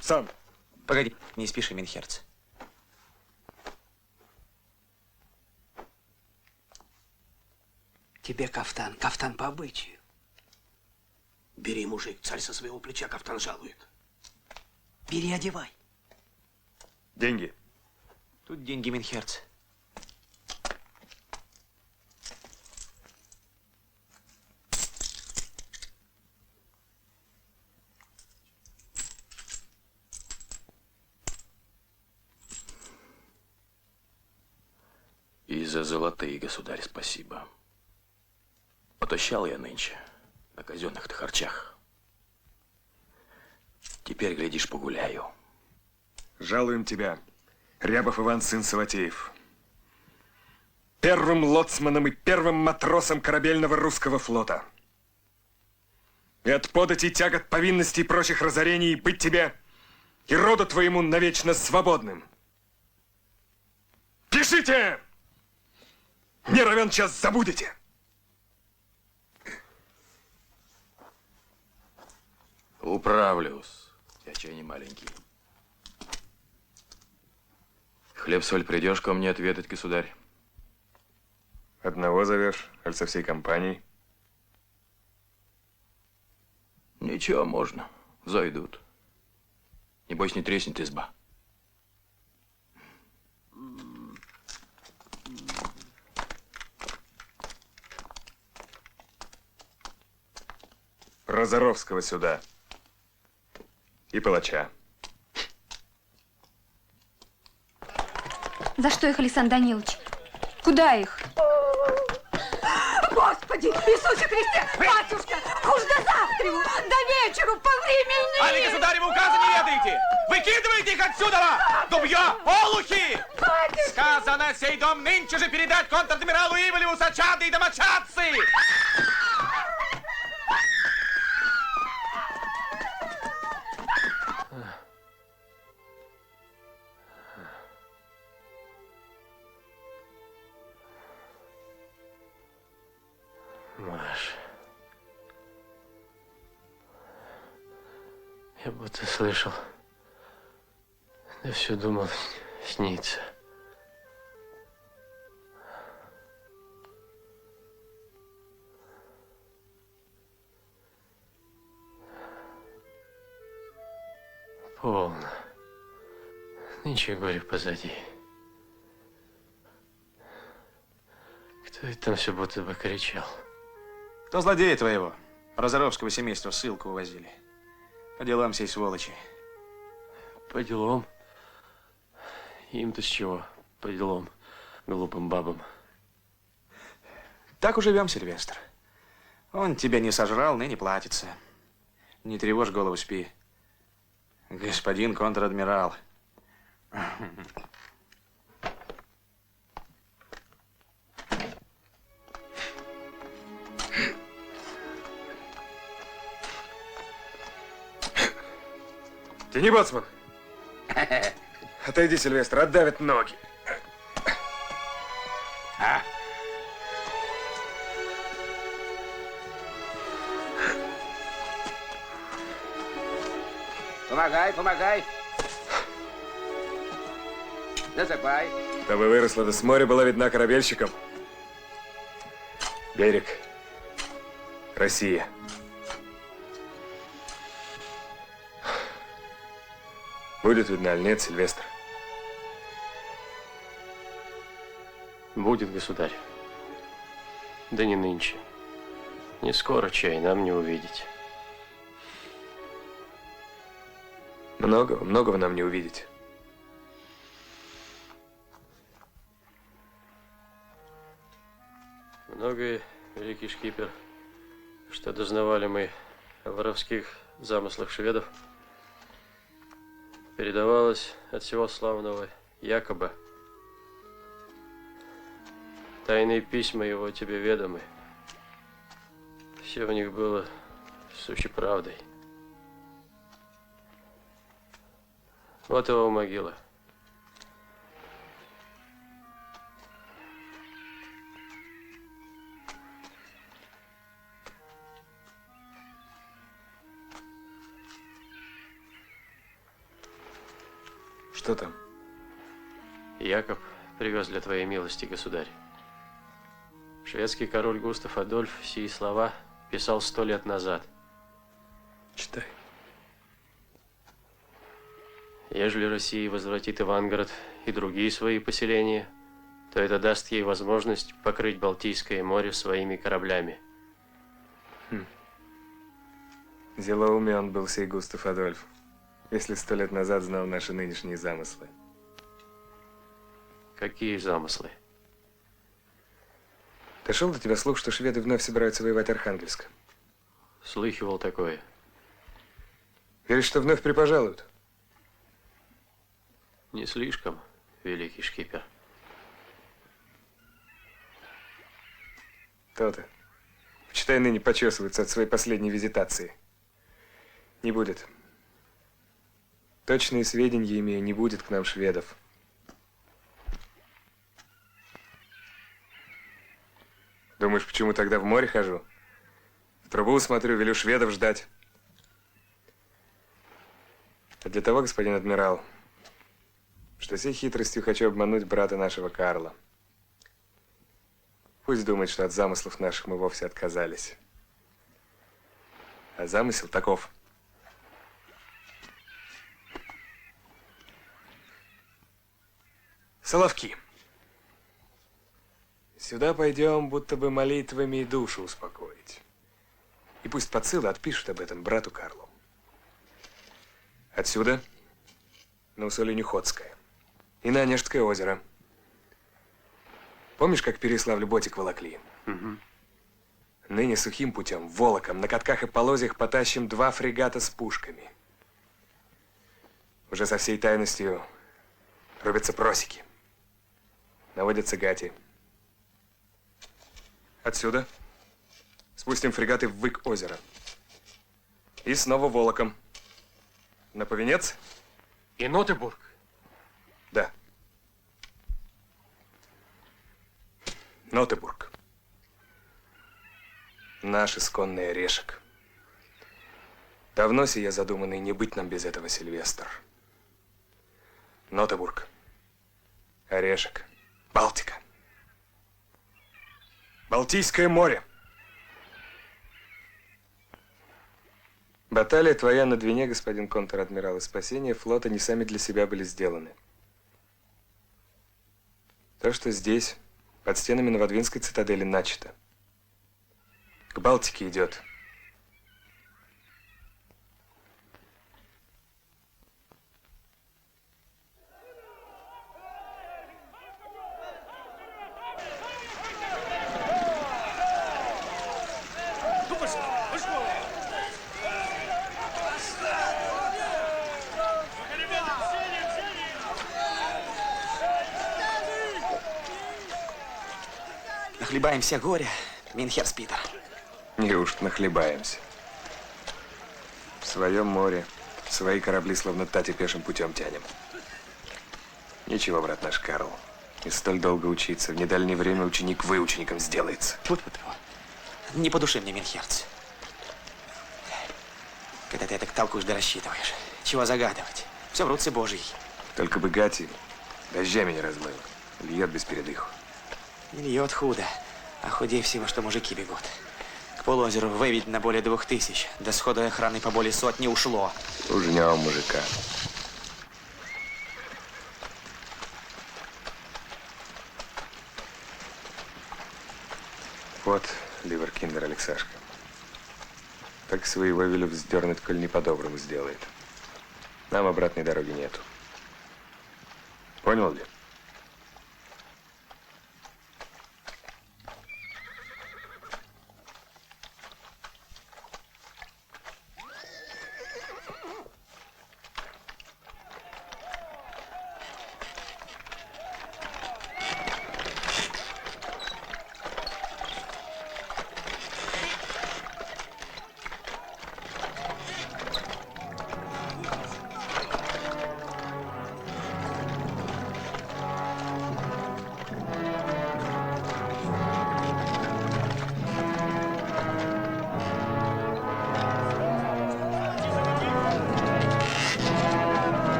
Сам. Погоди, не спеши, Минхерц. Тебе кафтан, кафтан по обычаю. Бери, мужик, царь со своего плеча кафтан жалует. Бери, одевай. Деньги. Тут деньги, Минхерц. И за золотые, государь, спасибо. Отощал я нынче на казенных-то харчах. Теперь, глядишь, погуляю. Жалуем тебя, Рябов Иван, сын Саватеев. Первым лоцманом и первым матросом корабельного русского флота. и от податей, тягот, повинностей и прочих разорений быть тебе и роду твоему навечно свободным. Пишите! Не равен час забудете. Управлюсь. Я чай не маленький. Хлеб-соль придешь ко мне отведать, государь? Одного зовешь, аль со всей компанией? Ничего, можно. Зайдут. Небось, не треснет изба. Прозоровского сюда. И палача. За что их, Александр Данилович? Куда их? Господи, Иисусе Христе, батюшка, уж до завтра, до вечера, по времени. Али государеву указа не ведаете! Выкидывайте их отсюда! Дубье, олухи! Сказано, сей дом нынче же передать контр-адмиралу Ивлеву сочады и домочадцы! Маш, я будто слышал, да все думал, снится. Полно. Нынче горе позади. Кто это там все будто бы кричал? Кто злодея твоего? Прозоровского семейства в ссылку увозили. По делам сей сволочи. По делам? Им-то с чего? По делам, глупым бабам. Так уживем, Сильвестр. Он тебя не сожрал, ныне платится. Не тревожь голову, спи. Господин контр-адмирал. Ты не боцман. Отойди, Сильвестр, отдавят ноги. Помогай, помогай. Засыпай. Чтобы выросла, да с моря была видна корабельщиком. Берег. Россия. Будет видно, аль нет, Сильвестр? Будет, государь. Да не нынче. Не скоро, чай, нам не увидеть. Многого нам не увидеть. Многое, великий шкипер, что дознавали мы о воровских замыслах шведов, передавалось от всего славного якобы. Тайные письма его тебе ведомы. Все в них было сущей правдой. Вот его могила. Что там? Якоб привез для твоей милости, государь. Шведский король Густав Адольф сии слова писал 100 лет назад. Читай. Ежели Россия возвратит Ивангород и другие свои поселения, то это даст ей возможность покрыть Балтийское море своими кораблями. Зелоумен был сей Густав Адольф, если 100 лет назад знал наши нынешние замыслы. Какие замыслы? Дошел до тебя слух, что шведы вновь собираются воевать Архангельск? Слыхивал такое. Веришь, что вновь припожалуют? Не слишком, великий шкипер. То-то. почитай, ныне почесываются от своей последней визитации. Не будет. Точные сведения имею, не будет к нам шведов. Думаешь, почему тогда в море хожу? В трубу смотрю, велю шведов ждать. А для того, господин адмирал, что сей хитростью хочу обмануть брата нашего Карла. Пусть думает, что от замыслов наших мы вовсе отказались. А замысел таков. Соловки. Сюда пойдем, будто бы молитвами и душу успокоить. И пусть посылы отпишут об этом брату Карлу. Отсюда на усолье Нюходское и на Онежское озеро. Помнишь, как Переславлю ботик волокли? Угу. Ныне сухим путем, волоком, на катках и полозьях потащим 2 фрегата с пушками. Уже со всей тайностью рубятся просеки. Наводятся гати. Отсюда спустим фрегаты в вык озера. И снова волоком. На Повенец? И Нотебург? Да. Нотебург. Наш исконный орешек. Давно сие задуманный не быть нам без этого, Сильвестр. Нотебург. Орешек. Балтика. Балтийское море. Баталия твоя на Двине, господин контр-адмирал, и спасение флота не сами для себя были сделаны. То, что здесь, под стенами Новодвинской цитадели, начато. К Балтике идет. Нахлебаемся горя, Минхерспитер. Неужто нахлебаемся? В своем море свои корабли словно тати пешим путем тянем. Ничего, брат наш Карл, и столь долго учиться, в недальнее время ученик выучеником сделается. Не по душе мне, Минхерц. Когда ты так толкуешь да рассчитываешь. Чего загадывать? Все в руце Божьей. Только бы Гати дождями не размыл. Льет без передыху. Не льет худо, а худее всего, что мужики бегут. К полуозеру выведено более 2000, до схода охраны по более 100 ушло. Ужнем мужика. Вот, Ливеркиндер Алексашка. Так своего велю вздернуть, коль не по-доброму сделает. Нам обратной дороги нету. Понял ли?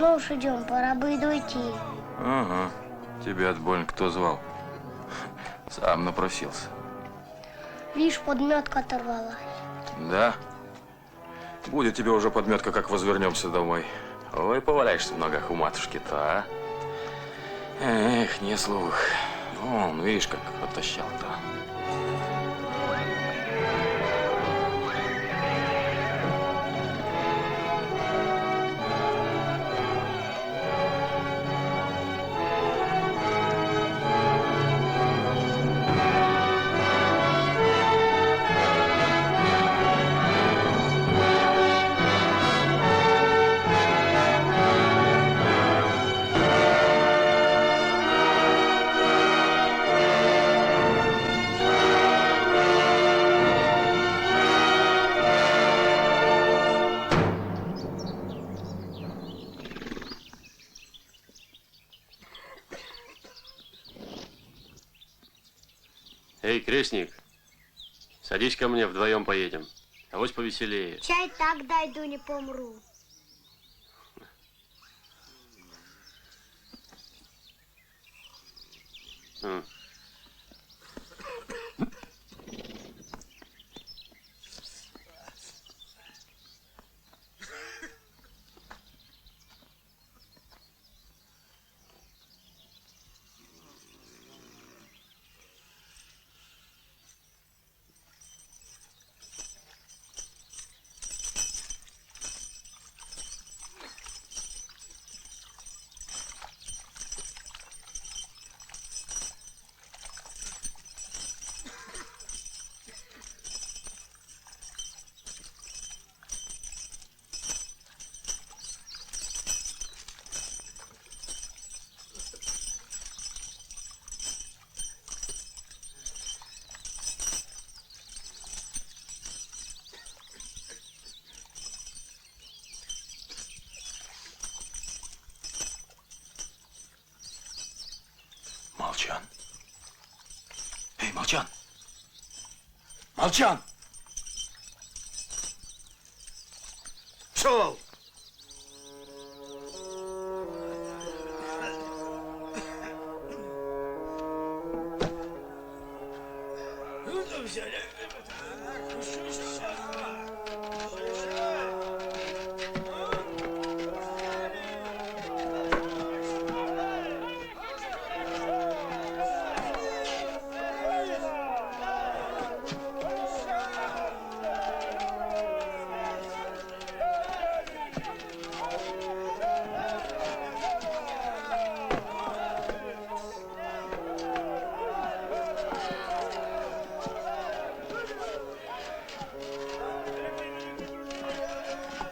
давно уж идем, пора бы и дойти. Ага. Тебя от больно кто звал? Сам напросился. Лишь подметка оторвалась. Да? Будет тебе уже подметка, как возвернемся домой. Ой, поваляешься в ногах у матушки-то, а? Эх, не слух. Вон, видишь, как оттащал-то. Эй, крестник, садись ко мне, вдвоем поедем. Авось повеселее. Чай так дойду, не помру. Молчан. Эй, Молчан! Молчан! Пшел!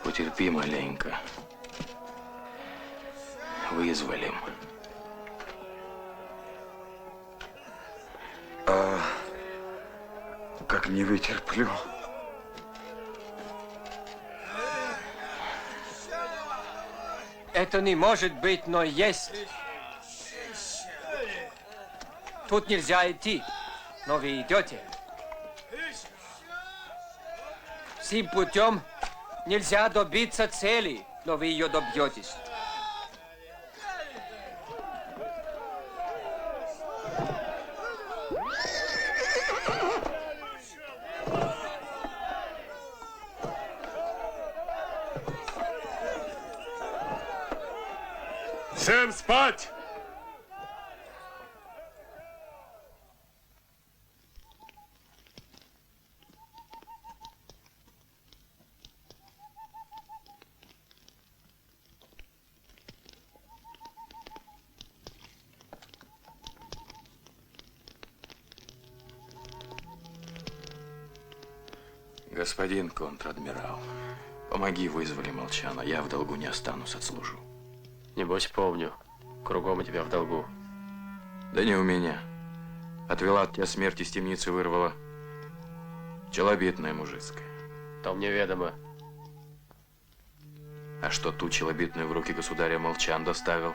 Потерпи маленько. Вызволим. Как не вытерплю. Это не может быть, но есть. Тут нельзя идти, но вы идете. Сим путем нельзя добиться цели, но вы ее добьетесь. Всем спать! Господин контр-адмирал, помоги вызвали Молчана, я в долгу не останусь, отслужу. Небось, помню. Кругом у тебя в долгу. Да не у меня. Отвела от тебя смерть из темницы, вырвала. Челобитная мужицкая. То мне ведомо. А что ту челобитную в руки государя Молчан доставил?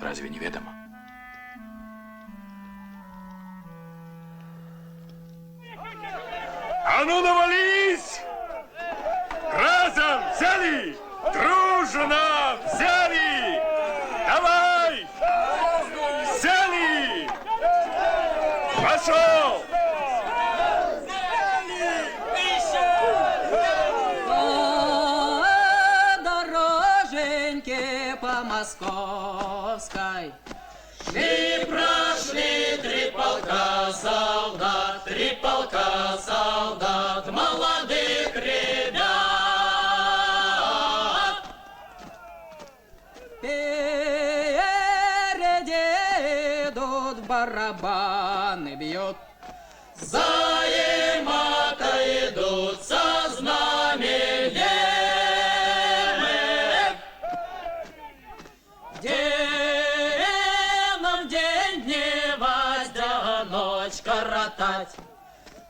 Разве не ведомо? А ну навались! Разом взяли! Дружно! жена! Взяли! Давай! Взяли! Пошел! Дороженьки по Московской. И прошли три полка солдат, молодых ребят. Впереди идут, барабаны бьют. За Ермакой идут со знаменем. Нам день дневать, да ночь коротать.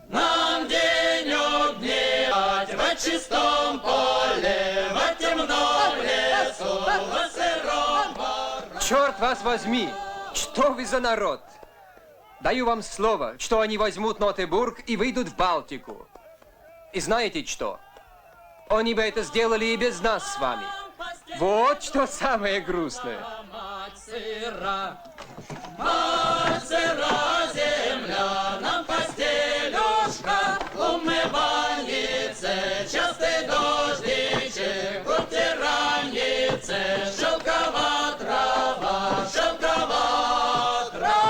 Нам денек дневать в чистом поле, в темном лесу, в сыром бару. Черт вас возьми! Что вы за народ? Даю вам слово, что они возьмут Нотебург и выйдут в Балтику. И знаете что? Они бы это сделали и без нас с вами. Вот что самое грустное. Мать сыра, земля, нам постелюшка, умывальнице, частый дождичек, утираннице, шелкова трава, шелкова трава.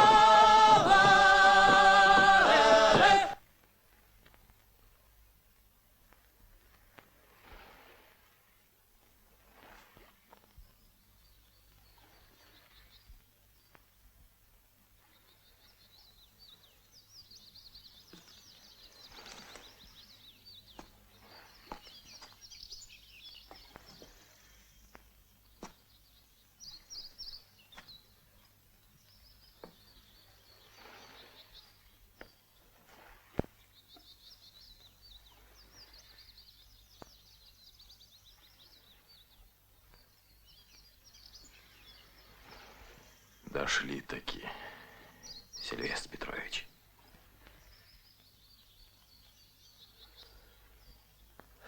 Дошли таки, Сильвестр Петрович.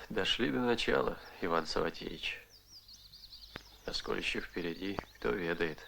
Дошли до начала, Иван Саватеевич. А сколь еще впереди, кто ведает.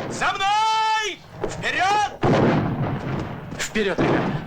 За мной! Вперед! Вперед, ребята!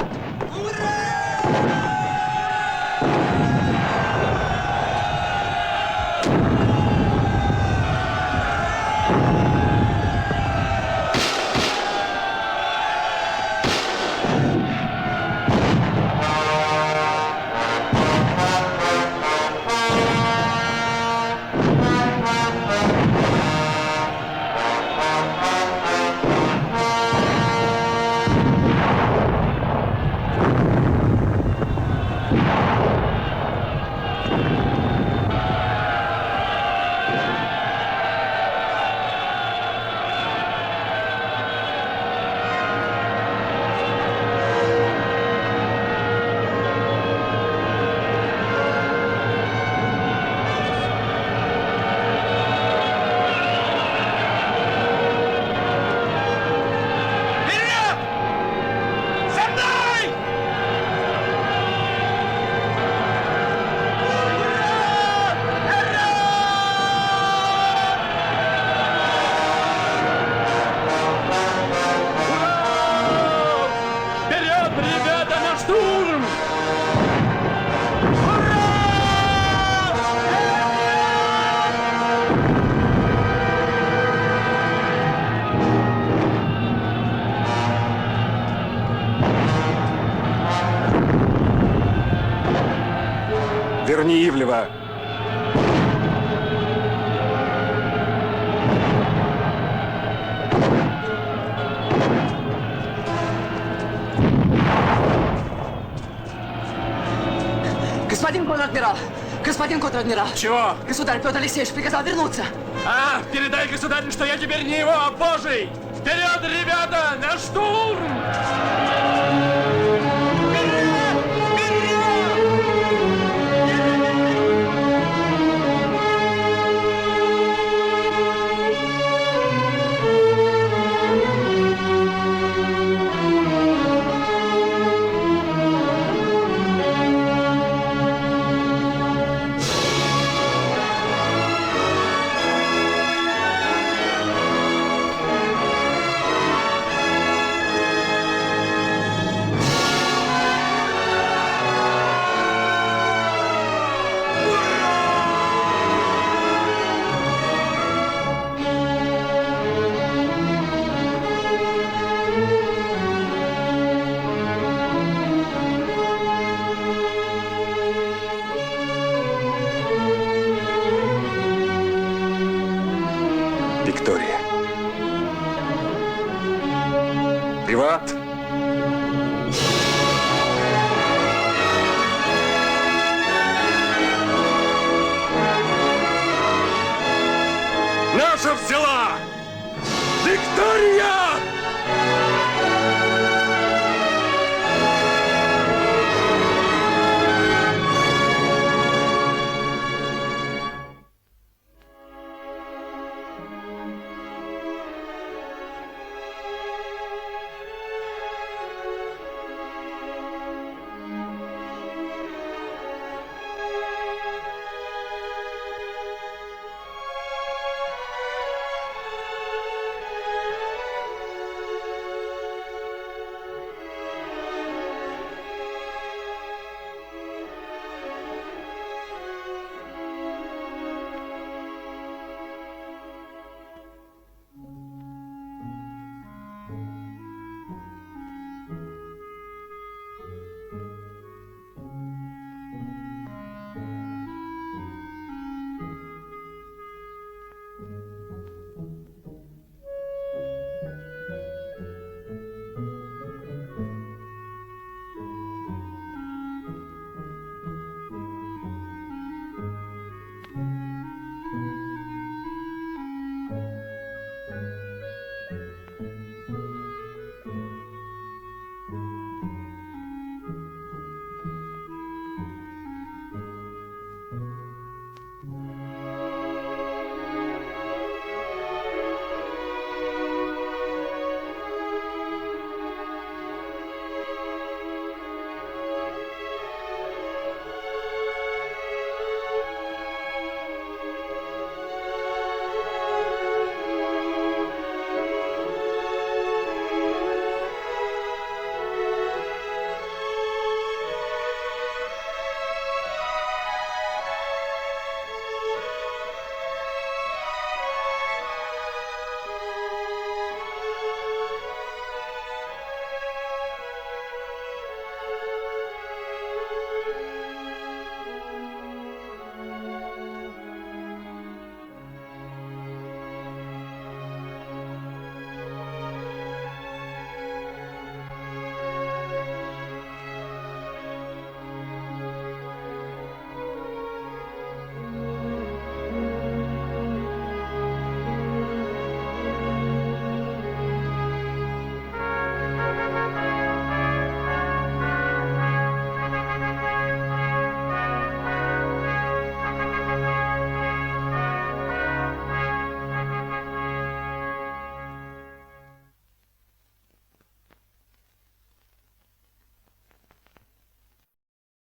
не Ивлева. Господин контр-адмирал! Господин контр-адмирал! Чего? Государь Петр Алексеевич приказал вернуться. А, передай государю, что я теперь не его, а Божий! Вперед, ребята, на штурм! Виктория. Приват. Наша взяла! Виктория!